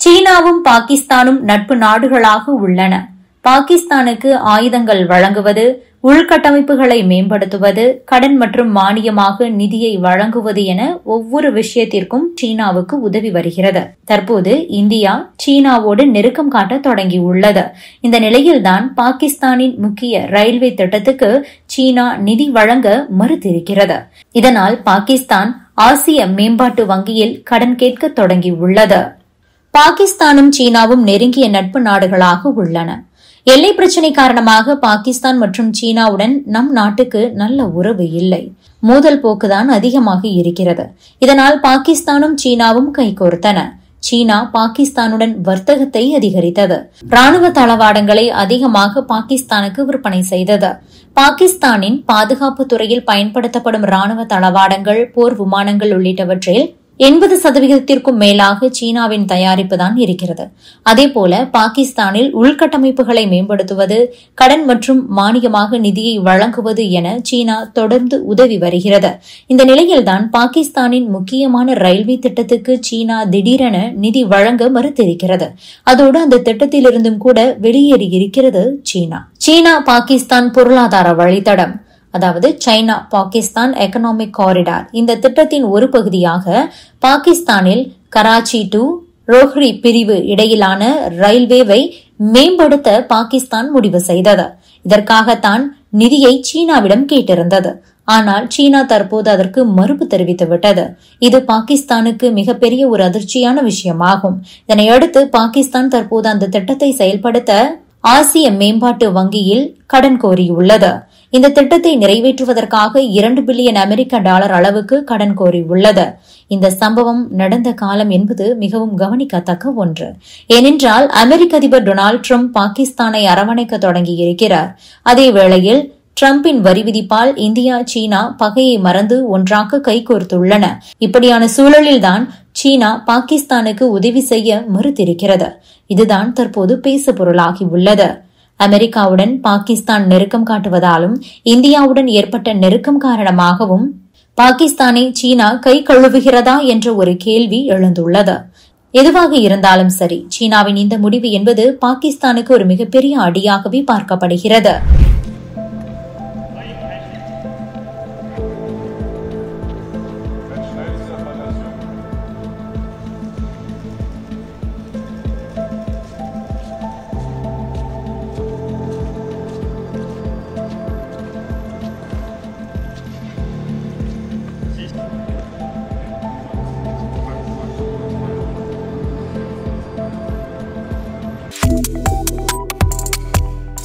சீனாவும் பாகிஸ்தானும் நட்பு நாடுகளாக உள்ளன. பாகிஸ்தானுக்கு ஆயுதங்கள் வழங்குவது, உள்கட்டமைப்புகளை மேம்படுத்துவது, கடன் மற்றும் மானியமாக நிதியை வழங்குவது என ஒவ்வொரு விஷயத்திற்கும் சீனாவுக்கு உதவி வருகிறது. தற்போது இந்தியா சீனாவோடு நெருக்கம் காட்ட தொடங்கியுள்ளது. இந்த நிலையில்தான் பாகிஸ்தானின் முக்கிய ரயில்வே திட்டத்துக்கு சீனா நிதி வழங்க மறுத்திருக்கிறது. இதனால் பாகிஸ்தான் ஆசிய மேம்பாட்டு வங்கியில் கடன் கேட்க தொடங்கியுள்ளது. பாகிஸ்தானும் சீனாவும் நெருங்கிய நட்பு நாடுகளாக உள்ளன. எல்லை பிரச்சினை காரணமாக பாகிஸ்தான் மற்றும் சீனாவுடன் நம் நாட்டுக்கு நல்ல உறவு இல்லை. மோதல் போக்குதான் அதிகமாக இருக்கிறது. இதனால் பாகிஸ்தானும் சீனாவும் கைகோர்த்தன. சீனா பாகிஸ்தானுடன் வர்த்தகத்தை அதிகரித்தது. ராணுவ தளவாடங்களை அதிகமாக பாகிஸ்தானுக்கு விற்பனை செய்தது. பாகிஸ்தானின் பாதுகாப்பு துறையில் பயன்படுத்தப்படும் ராணுவ தளவாடங்கள், போர் விமானங்கள் உள்ளிட்டவற்றில் 80% மேலாக சீனாவின் தயாரிப்பு தான் இருக்கிறது. அதேபோல பாகிஸ்தானில் உள்கட்டமைப்புகளை மேம்படுத்துவது, கடன் மற்றும் மானியமாக நிதியை வழங்குவது என சீனா தொடர்ந்து உதவி வருகிறது. இந்த நிலையில்தான் பாகிஸ்தானின் முக்கியமான ரயில்வே திட்டத்துக்கு சீனா திடீரென நிதி வழங்க மறுத்திருக்கிறது. அதோடு அந்த திட்டத்திலிருந்தும் கூட வெளியேறியிருக்கிறது சீனா. சீனா பாகிஸ்தான் பொருளாதார வழித்தடம், அதாவது சைனா பாகிஸ்தான் எக்கனாமிக் காரிடார், இந்த திட்டத்தின் ஒரு பகுதியாக பாகிஸ்தானில் கராச்சி டு ரோஹ்ரி பிரிவு இடையிலான ரயில்வேவை மேம்படுத்த பாகிஸ்தான் முடிவு செய்தது. இதற்காகத்தான் நிதியை சீனாவிடம் கேட்டிருந்தது. ஆனால் சீனா தற்போது அதற்கு மறுப்பு தெரிவித்துவிட்டது. இது பாகிஸ்தானுக்கு மிகப்பெரிய ஒரு அதிர்ச்சியான விஷயமாகும். இதனையடுத்து பாகிஸ்தான் தற்போது அந்த திட்டத்தை செயல்படுத்த ஆசிய மேம்பாட்டு வங்கியில் கடன் கோரியுள்ளது. இந்த திட்டத்தை நிறைவேற்றுவதற்காக $2 பில்லியன் அமெரிக்க டாலர் அளவுக்கு கடன் கோரியுள்ளது. இந்த சம்பவம் நடந்த காலம் என்பது மிகவும் கவனிக்கத்தக்க ஒன்று. ஏனென்றால் அமெரிக்க அதிபர் டொனால்டு டிரம்ப் பாகிஸ்தானை அரவணைக்க தொடங்கியிருக்கிறார். அதே வேளையில் டிரம்பின் வரி விதிப்பால் இந்தியா, சீனா பகையை மறந்து ஒன்றாக கைகோர்த்துள்ளன. இப்படியான சூழலில்தான் சீனா பாகிஸ்தானுக்கு உதவி செய்ய மறுத்திருக்கிறது. இதுதான் தற்போது பேசு பொருளாகி உள்ளது. அமெரிக்காவுடன் பாகிஸ்தான் நெருக்கம் காட்டுவதாலும் இந்தியாவுடன் ஏற்பட்ட நெருக்கம் காரணமாகவும் பாகிஸ்தானை சீனா கை கழுவுகிறதா என்ற ஒரு கேள்வி எழுந்துள்ளது. எதுவாக இருந்தாலும் சரி, சீனாவின் இந்த முடிவு என்பது பாகிஸ்தானுக்கு ஒரு மிகப்பெரிய அடியாகவே பார்க்கப்படுகிறது.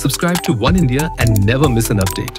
Subscribe to One India and never miss an update.